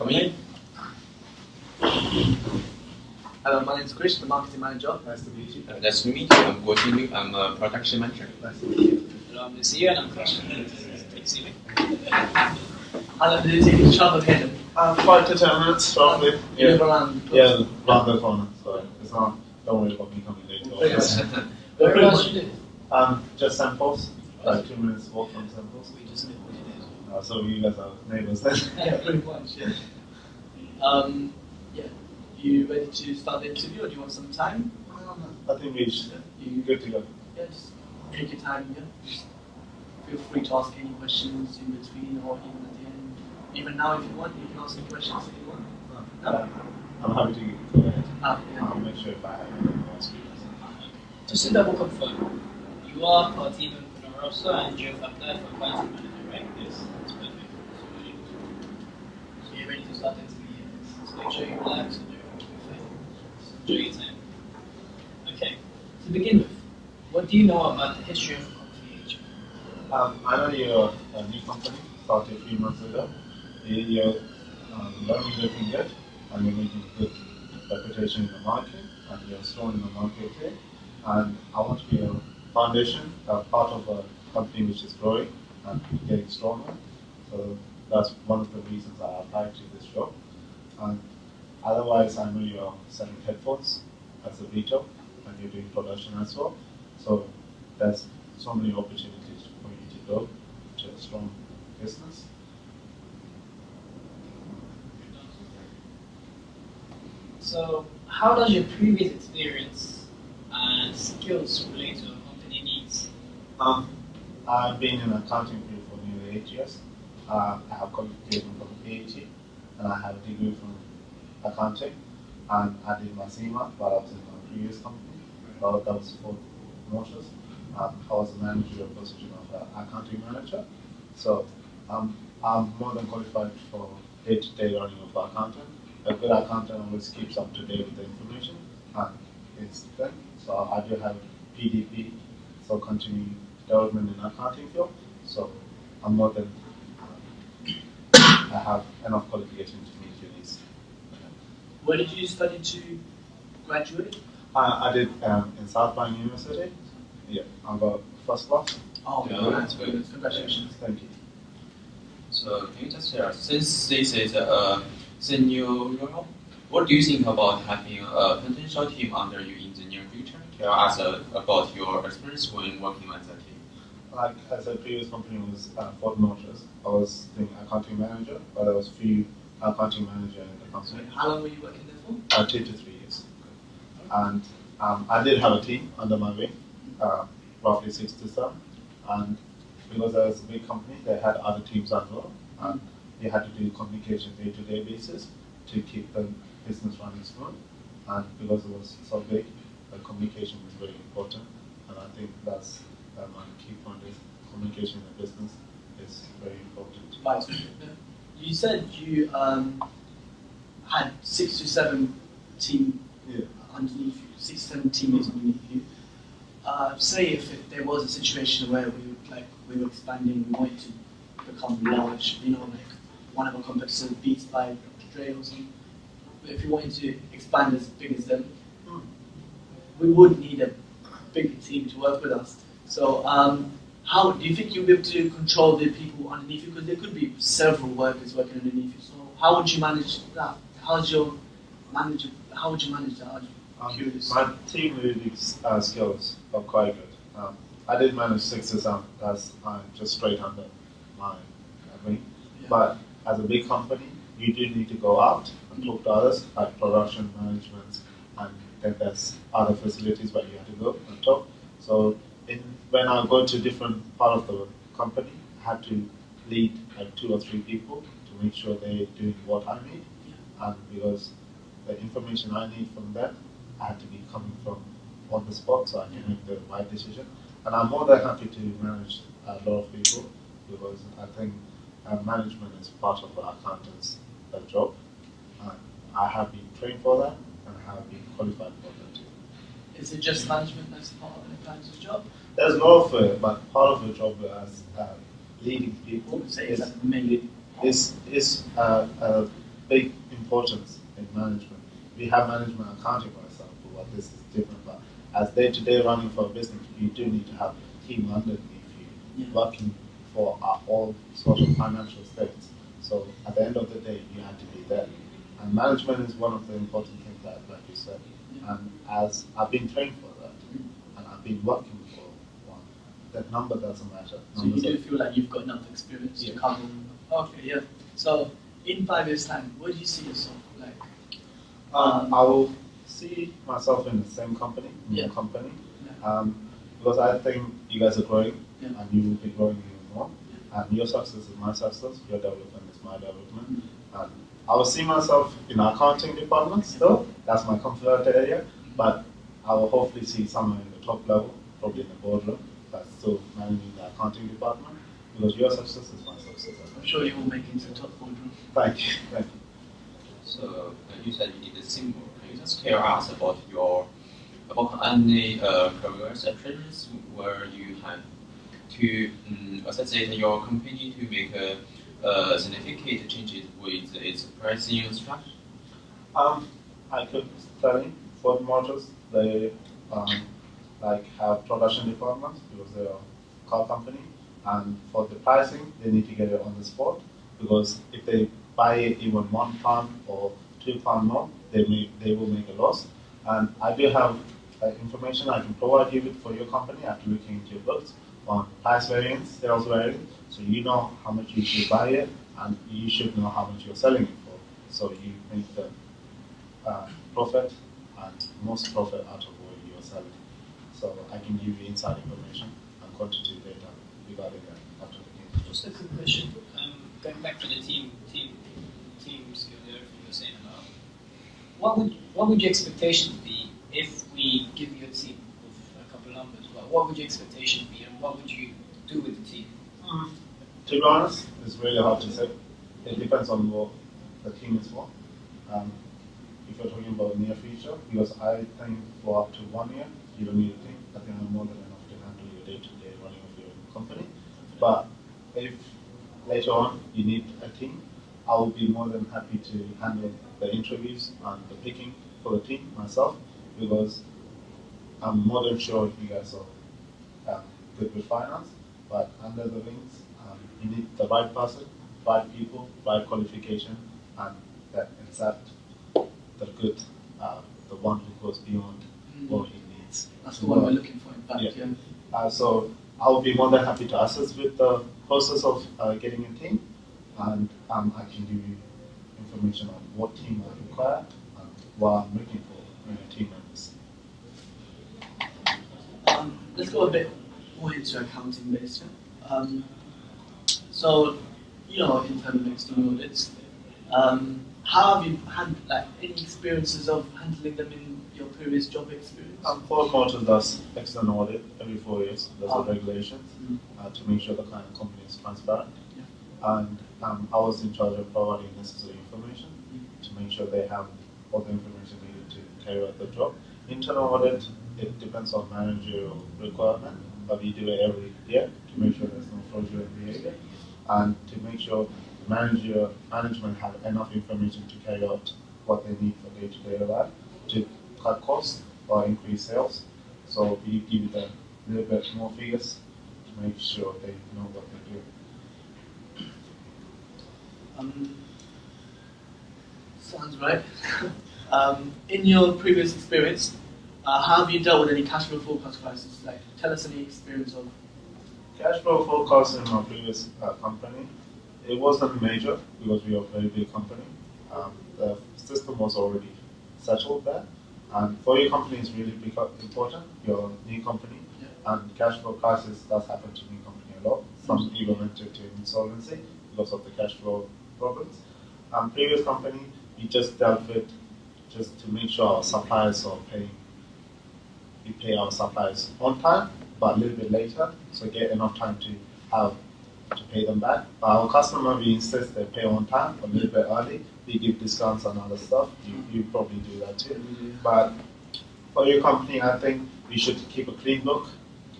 Come in. Hello, my name is Chris, the marketing manager. Nice to meet you. Nice to meet you. I'm Guo Qinyu. I'm a production manager. Nice to meet you. Hello, I'm Lucia and I'm production manager. Take see me. How long did it take you to travel here? 5 to 10 minutes, roughly. You live around? Yeah, round the corner. So it's not. Don't worry about me coming late. Whereabouts do you live? Just St. Paul's. Like 2 minutes walk from St. Paul's. We just live where you live. So you guys are neighbours then. Yeah, pretty much, yeah. Yeah. You ready to start the interview or do you want some time? I think we should. You're good to go. Yeah, just take your time, yeah. Just feel free to ask any questions in between or even at the end. Even now if you want, you can ask any questions if you want. No? I'm happy to go ahead. Yeah. I'll make sure if I have any more questions. Just to double confirm, you are Partino Rosa and you've applied for marketing manager, right? Yes. That's perfect. So you're ready to start the interview. So make sure you relax and enjoy your time. Okay. To begin with, what do you know about the history of Coffee Age? I know you're a new company, started 3 months ago. You're learning everything good, and you're making good reputation in the market, and you're strong in the market here. And I want to be a foundation, a part of a company which is growing and getting stronger. So that's one of the reasons I applied to this job. And otherwise, I know you're selling headphones as a retail, and you're doing production as well. So there's so many opportunities for you to grow to a strong business. So, how does your previous experience and skills relate to what company needs? I've been in accounting field for nearly 8 years. I have qualification from PhD, and I have a degree from accounting. And I did my CMA while I was in my previous company. Well, that was for motors. I was a managerial position of accounting manager. So I'm more than qualified for day-to-day running of accounting. A good accountant always keeps up to date with the information and it's good. So I do have PDP, so continuing development in accounting field. So I'm more than I have enough qualifications to meet your needs. Where did you study to graduate? I did in South Bank University. Yeah, I got first class. Oh, Yeah, that's good. Congratulations. Thank you. So can you just share, since this is a senior role, what do you think about having a potential team under you in the near future? Tell us about your experience when working as a team. Like as a previous company was Ford Motors, I was the accounting manager, but there was few accounting manager in the company. How long were you working there for? 2 to 3 years. And I did have a team under my wing, roughly 6 to 7. And because I was a big company, they had other teams as well. And you had to do communication day-to-day basis to keep the business running smooth. And because it was so big, the communication was very important. And I think that's my key point is communication in the business is very important. Right. You said you had 6 to 7 team underneath you, 6 to 7 teammates underneath you. Say if there was a situation where we were expanding, we wanted to become large, like one of our competitors beats by Dre or something. If you wanted to expand as big as them, we would need a bigger team to work with us. So how do you think you'll be able to control the people underneath you? Because there could be several workers working underneath you. So how would you manage that? How would you manage that? I'm curious. My team leading skills are quite good. I did manage 6 to 7. That's just straight under my wing. Yeah. But as a big company, you do need to go out and talk to others, like production management, and then there's other facilities where you have to go and talk. So when I go to different part of the company, I have to lead like 2 or 3 people to make sure they're doing what I need. Yeah. And because the information I need from them, I have to be coming from on the spot so I can make the right decision. And I'm more than happy to manage a lot of people because I think management is part of our accountant's job. I have been trained for that and I have been qualified for that too. Is it just management that's part of an accountant's job? There's a lot of it, but part of the job as leading people Say is mainly is big importance in management. We have management accounting, for example, but this is different. But as day-to-day running for a business, you do need to have a team underneath you working for all sorts of financial states. So at the end of the day, you have to be there. And management is one of the important things that, like you said. And as I've been trained for that, and I've been working for one, that number doesn't matter. So you do feel like you've got enough experience to cover. Okay, yeah. So in 5 years' time, where do you see yourself? Like, I will see myself in the same company, because I think you guys are growing, and you will be growing even more. And your success is my success, your development is my development. And I will see myself in the accounting department still. That's my comfort area. But I will hopefully see someone in the top level, probably in the boardroom, that's still managing the accounting department. Because your success is my success. I'm sure you will make it into the top boardroom. Thank you. Thank you. So you said you did a symbol. Can you just tell us about any career sections where you had to associate your company to make significant changes with its pricing structure? I could tell you, Ford Motors, they like have production departments because they're a car company, and for the pricing, they need to get it on the spot, because if they buy it even £1 or £2 more, they will make a loss. And I do have information I can provide you with for your company after looking into your books on price variance, sales variance, so you know how much you should buy it, and you should know how much you're selling it for, so you make the profit and most profit out of what you're selling. So I can give you inside information and quantitative data regarding that after the game. Just a quick question. Going back to the team skill, everything you're saying about, what would your expectations be if we give you a team with a couple of numbers? What would your expectation be, and what would you do with the team? To be honest, it's really hard to say. It depends on what the team is for. If you're talking about near future, because I think for up to 1 year, you don't need a team. I think I'm more than enough to handle your day-to-day running of your company. But if later on you need a team, I will be more than happy to handle the interviews and the picking for the team myself, because I'm more than sure you guys are good with finance, but under the wings, you need the right person, right people, right qualification, and that exact, the good, the one who goes beyond what he needs. That's the one we're looking for, in fact. Yeah. So I will be more than happy to assist with the process of getting a team, and I can give you information on what team I require and what I'm looking for in a team members. Let's go a bit more into accounting based. So, you know, internal external audits, how have you had any experiences of handling them in your previous job experience? Ford Motors does external audit every 4 years. There's a regulations to make sure the kind of company is transparent. And I was in charge of providing necessary information to make sure they have all the information needed to carry out the job. Internal audit, it depends on managerial requirement, but we do it every year to make sure there's no fraudulent behavior, and to make sure management have enough information to carry out what they need for day-to-day life, to cut costs or increase sales. So we give them a little bit more figures to make sure they know what they do. Sounds right. In your previous experience, how have you dealt with any cash flow forecast crisis? Like, tell us any experience of cash flow forecast in my previous company. It wasn't major because we are a very big company. The system was already settled there, and for your company is really important. Your new company, and cash flow crisis does happen to new company a lot. Some even went into insolvency because of the cash flow problems. Previous company, we just dealt with just to make sure our suppliers are paying. We pay our suppliers on time, but a little bit later, so get enough time to have to pay them back. But our customer, we insist they pay on time, a little bit early. We give discounts and other stuff. You probably do that too. But for your company, I think we should keep a clean book,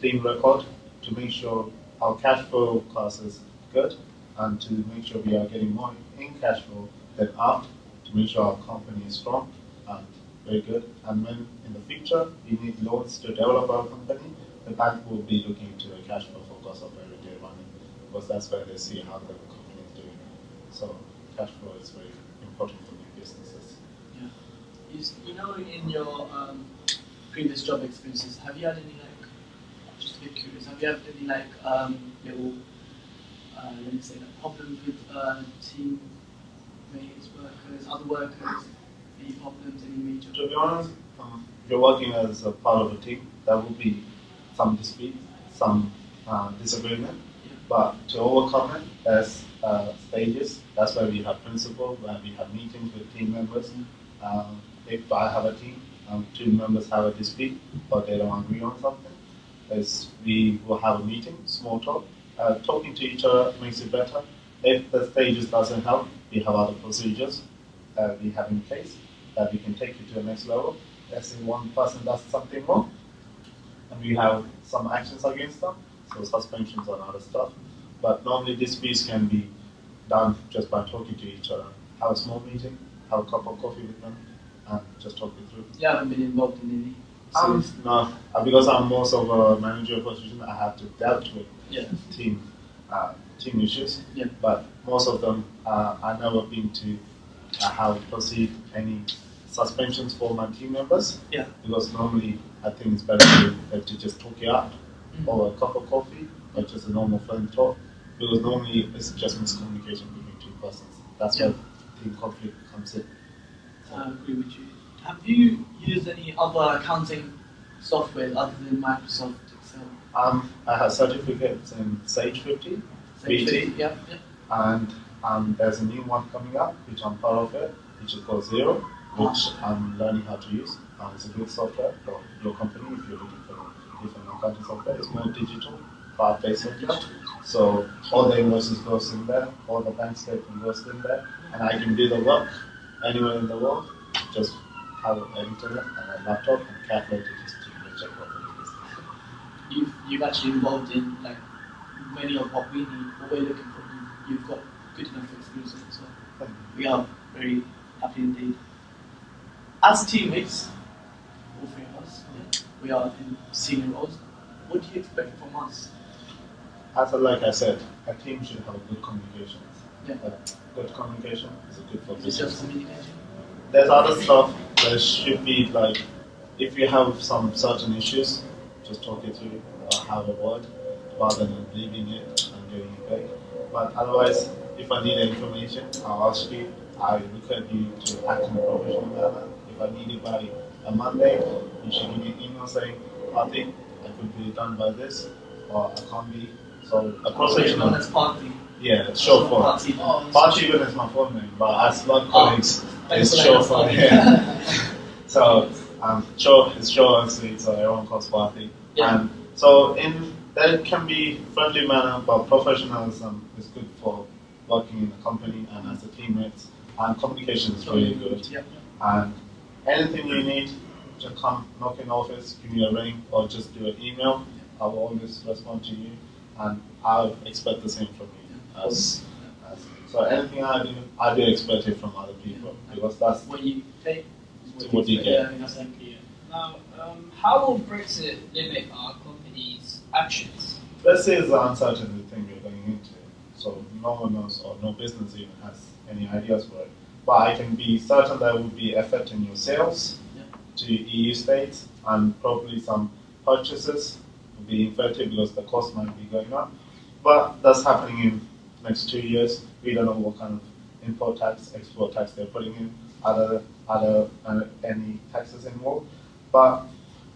clean record, to make sure our cash flow cost is good, and to make sure we are getting more in cash flow then out to make sure our company is strong and very good. And when in the future we need loans to develop our company, the bank will be looking into the cash flow focus of everyday running, because that's where they see how the company is doing. So cash flow is very important for new businesses. Yeah. You know, in your previous job experiences, have you had any just a bit curious, have you had any little, let me say, problems with teammates, workers, other workers, any problems, any major? To be honest, if you're working as a part of a team, there will be some dispute, some disagreement, but to overcome it, there's stages. That's why we have principles, where we have meetings with team members. If I have a team, two members have a dispute or they don't agree on something, we will have a meeting, small talk. Talking to each other makes it better. If the stages doesn't help, we have other procedures that we have in place that we can take you to the next level. Let's say one person does something wrong, and we have some actions against them, so suspensions and other stuff. But normally disputes can be done just by talking to each other. Have a small meeting, have a cup of coffee with them, and just talk it through. You haven't been involved in any? No, because I'm most of a manager position, I have to deal with team issues. Yeah. But most of them, I've never been to have proceed any suspensions for my team members. Yeah. Because normally I think it's better to just talk it out over a cup of coffee or just a normal friend talk. Because normally it's just miscommunication between two persons. That's where team conflict comes in. I agree with you. Have you used any other accounting software other than Microsoft Excel? I have certificates in Sage 50, BT, and there's a new one coming up, which I'm part of it, which is called Xero, which I'm learning how to use. It's a good software for your company if you're looking for different accounting software. It's more digital, cloud-based software. So all the invoices goes in there, all the bank statement goes in there, and I can do the work anywhere in the world. Just have an internet and a laptop and calculate it just to check what it is. You've actually involved in many of what we need, what we're looking for. You've got good enough experience, so we are very happy indeed. As teammates, all three of us, we are in senior roles. What do you expect from us? Like I said, a team should have good communication. Yeah. Good communication is a good for Is it just communication? There's other stuff. There should be if you have some certain issues, just talk it through or have a word rather than leaving it and getting it back. But otherwise, if I need information, I'll ask you. I request you to act in a professional manner. If I need it by a Monday, you should give me an email saying, I think I could be done by this, or I can't be. So a professional. That's Party. Yeah, it's short for Party. Party even is my phone name, but as work colleagues, it's short for So short is short and sweet, so everyone calls Party. Yeah. And so there can be friendly manner, but professionalism is good for working in a company and as a teammate. And communication is really good. Yeah. And anything you need, just come knock in the office, give me a ring, or just do an email. I will always respond to you, and I'll expect the same from you. So anything I do expect it from other people, because that's what you take. What you get. Exactly. Now, how will Brexit limit our company's actions? Let's say it's the uncertainty thing you're going into, so no one knows or no business even has any ideas for it. But I can be certain that it will be affecting your sales to EU states, and probably some purchases will be affected because the cost might be going up. But that's happening in next 2 years. We don't know what kind of import tax, export tax they're putting in, any taxes involved. But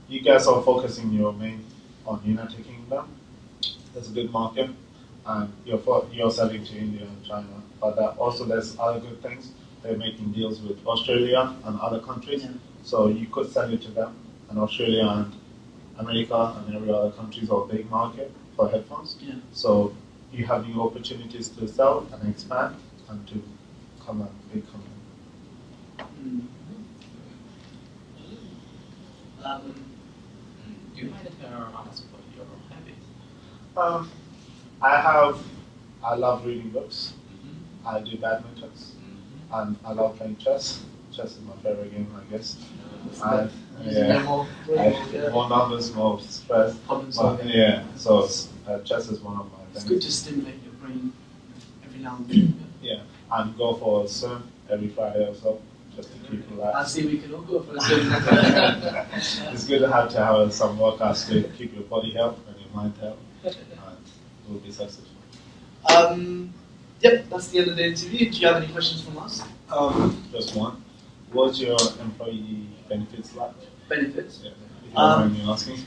you guys are focusing your main on United Kingdom. That's a good market, and you're selling to India and China. But also there's other good things. They're making deals with Australia and other countries, so you could sell it to them. And Australia and America and every other country is a big market for headphones. Yeah. So you have new opportunities to sell and expand and to become a big company. Do you mind if I ask about your habits? I love reading books. I do badminton. and I love playing chess. Chess is my favorite game, I guess. And more numbers, more stress. But, yeah, so chess is one of my It's things. good to stimulate your brain every now and then. Yeah, and go for a swim every Friday or so, just to keep I relaxed. see we can all go for a swim. It's good to have some workouts to keep your body health and your mind health, and we'll be successful. Yep, that's the end of the interview. Do you have any questions from us? Just one. What's your employee benefits like? Benefits? Yeah, if you don't mind me asking.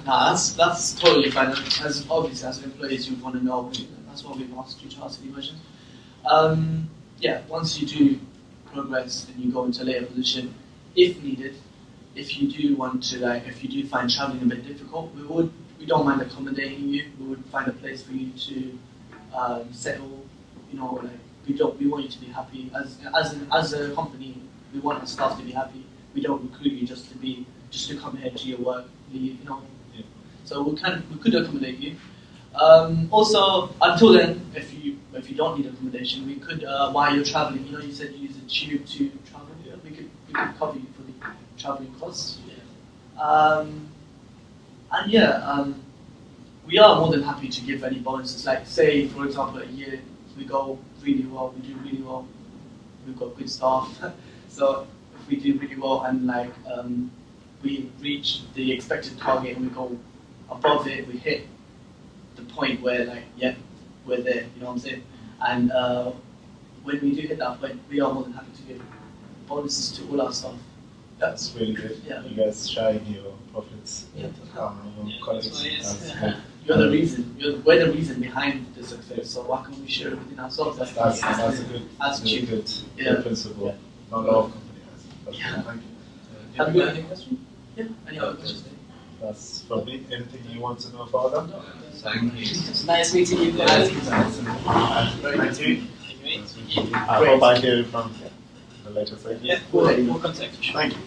Nah, that's totally fine. As obviously as employees, you want to know. That's why we've asked you to ask any questions. Yeah, once you do progress and you go into a later position, if needed, if you do want to if you do find traveling a bit difficult, we don't mind accommodating you. We would find a place for you to settle. You know, we want you to be happy. As a company, we want our staff to be happy. We don't recruit you just to come here to your work, leave, you know. Yeah. So we could accommodate you. Also, until then, if you don't need accommodation, we could while you're traveling. You know, you said you use a tube to travel. Yeah. We could cover you for the traveling costs. Yeah. We are more than happy to give any bonuses. Like, say, for example, a year we go really well, we do really well, we've got good staff. So if we do really well and we reach the expected target and we go above it, we hit the point where we're there. You know what I'm saying? And when we do hit that point, we are more than happy to give bonuses to all our staff. That's really good. Yeah. You guys sharing your profits Yeah. with your colleagues. that's why it is. That's good. You're the reason. We're the reason behind the success. So why can't we share it within ourselves? That's a good attitude. good principle. Yeah. Not a lot of companies has. That's Yeah. good. Thank you. Do you have any questions? Yeah. Any other questions? That's from me. Anything you want to know further? Thank you. It's nice meeting you guys. Thank you. Anyway, I hope I hear from the later stage. yeah, we'll contact you. Thank you.